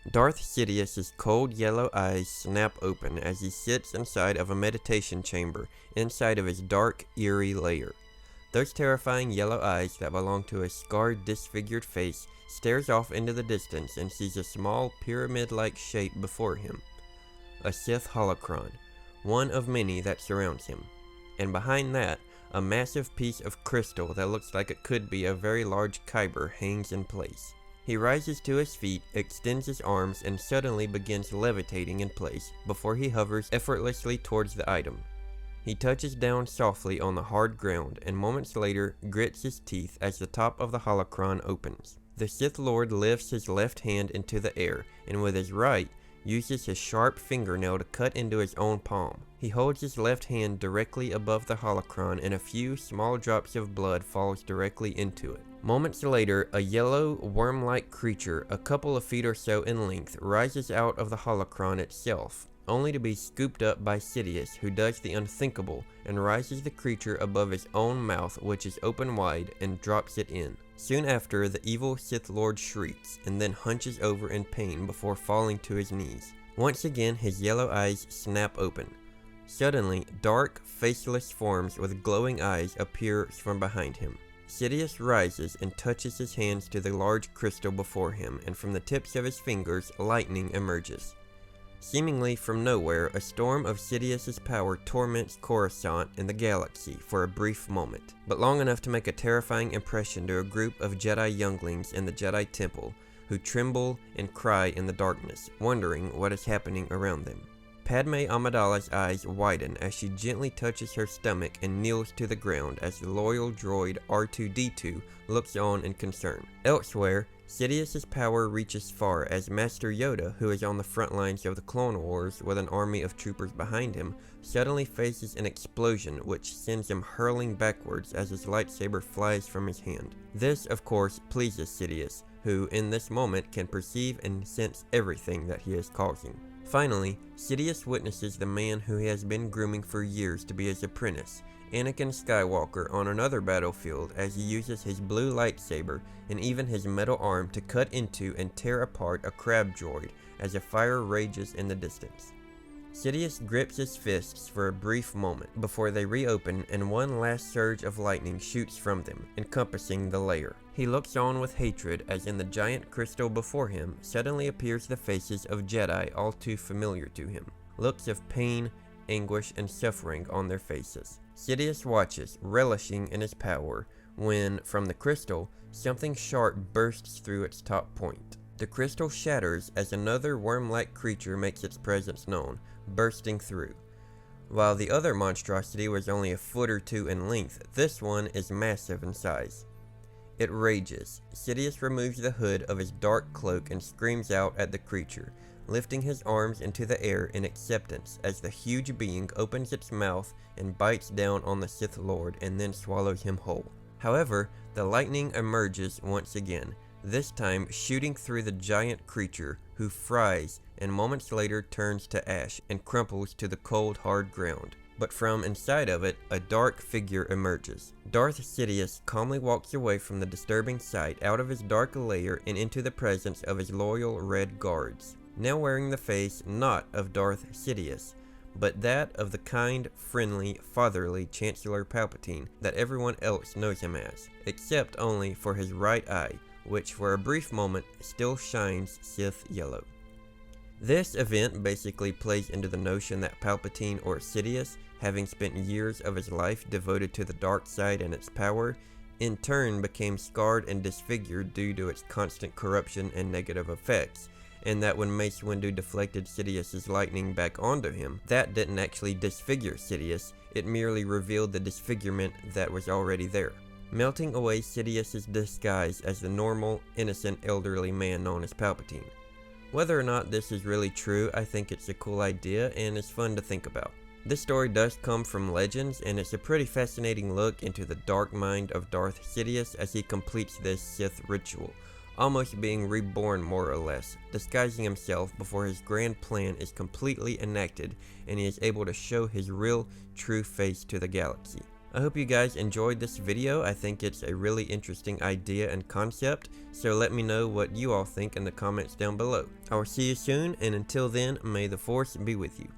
Darth Sidious's cold yellow eyes snap open as he sits inside of a meditation chamber inside of his dark, eerie lair. Those terrifying yellow eyes that belong to a scarred, disfigured face stares off into the distance and sees a small, pyramid-like shape before him. A Sith holocron, one of many that surrounds him. And behind that, a massive piece of crystal that looks like it could be a very large kyber hangs in place. He rises to his feet, extends his arms, and suddenly begins levitating in place before he hovers effortlessly towards the item. He touches down softly on the hard ground and moments later grits his teeth as the top of the holocron opens. The Sith Lord lifts his left hand into the air and with his right uses his sharp fingernail to cut into his own palm. He holds his left hand directly above the holocron and a few small drops of blood falls directly into it. Moments later, a yellow, worm-like creature, a couple of feet or so in length, rises out of the holocron itself, only to be scooped up by Sidious, who does the unthinkable and rises the creature above his own mouth, which is open wide, and drops it in. Soon after, the evil Sith Lord shrieks and then hunches over in pain before falling to his knees. Once again, his yellow eyes snap open. Suddenly, dark, faceless forms with glowing eyes appear from behind him. Sidious rises and touches his hands to the large crystal before him, and from the tips of his fingers, lightning emerges. Seemingly from nowhere, a storm of Sidious's power torments Coruscant and the galaxy for a brief moment, but long enough to make a terrifying impression to a group of Jedi younglings in the Jedi Temple, who tremble and cry in the darkness, wondering what is happening around them. Padme Amidala's eyes widen as she gently touches her stomach and kneels to the ground as the loyal droid R2-D2 looks on in concern. Elsewhere, Sidious's power reaches far as Master Yoda, who is on the front lines of the Clone Wars with an army of troopers behind him, suddenly faces an explosion which sends him hurling backwards as his lightsaber flies from his hand. This, of course, pleases Sidious, who in this moment can perceive and sense everything that he is causing. Finally, Sidious witnesses the man who he has been grooming for years to be his apprentice, Anakin Skywalker, on another battlefield as he uses his blue lightsaber and even his metal arm to cut into and tear apart a crab droid as a fire rages in the distance. Sidious grips his fists for a brief moment before they reopen and one last surge of lightning shoots from them, encompassing the lair. He looks on with hatred as in the giant crystal before him suddenly appears the faces of Jedi all too familiar to him, looks of pain, anguish, and suffering on their faces. Sidious watches, relishing in his power, when, from the crystal, something sharp bursts through its top point. The crystal shatters as another worm-like creature makes its presence known, bursting through. While the other monstrosity was only a foot or two in length, this one is massive in size. It rages. Sidious removes the hood of his dark cloak and screams out at the creature, lifting his arms into the air in acceptance as the huge being opens its mouth and bites down on the Sith Lord and then swallows him whole. However, the lightning emerges once again, this time shooting through the giant creature, who fries and moments later turns to ash and crumples to the cold, hard ground. But from inside of it, a dark figure emerges. Darth Sidious calmly walks away from the disturbing sight out of his dark lair and into the presence of his loyal red guards, now wearing the face not of Darth Sidious, but that of the kind, friendly, fatherly Chancellor Palpatine that everyone else knows him as, except only for his right eye, which for a brief moment still shines Sith yellow. This event basically plays into the notion that Palpatine or Sidious, having spent years of his life devoted to the dark side and its power, in turn became scarred and disfigured due to its constant corruption and negative effects, and that when Mace Windu deflected Sidious's lightning back onto him, that didn't actually disfigure Sidious, it merely revealed the disfigurement that was already there, melting away Sidious's disguise as the normal, innocent, elderly man known as Palpatine. Whether or not this is really true, I think it's a cool idea and it's fun to think about. This story does come from Legends, and it's a pretty fascinating look into the dark mind of Darth Sidious as he completes this Sith ritual, almost being reborn more or less, disguising himself before his grand plan is completely enacted and he is able to show his real, true face to the galaxy. I hope you guys enjoyed this video. I think it's a really interesting idea and concept, so let me know what you all think in the comments down below. I will see you soon, and until then, may the Force be with you.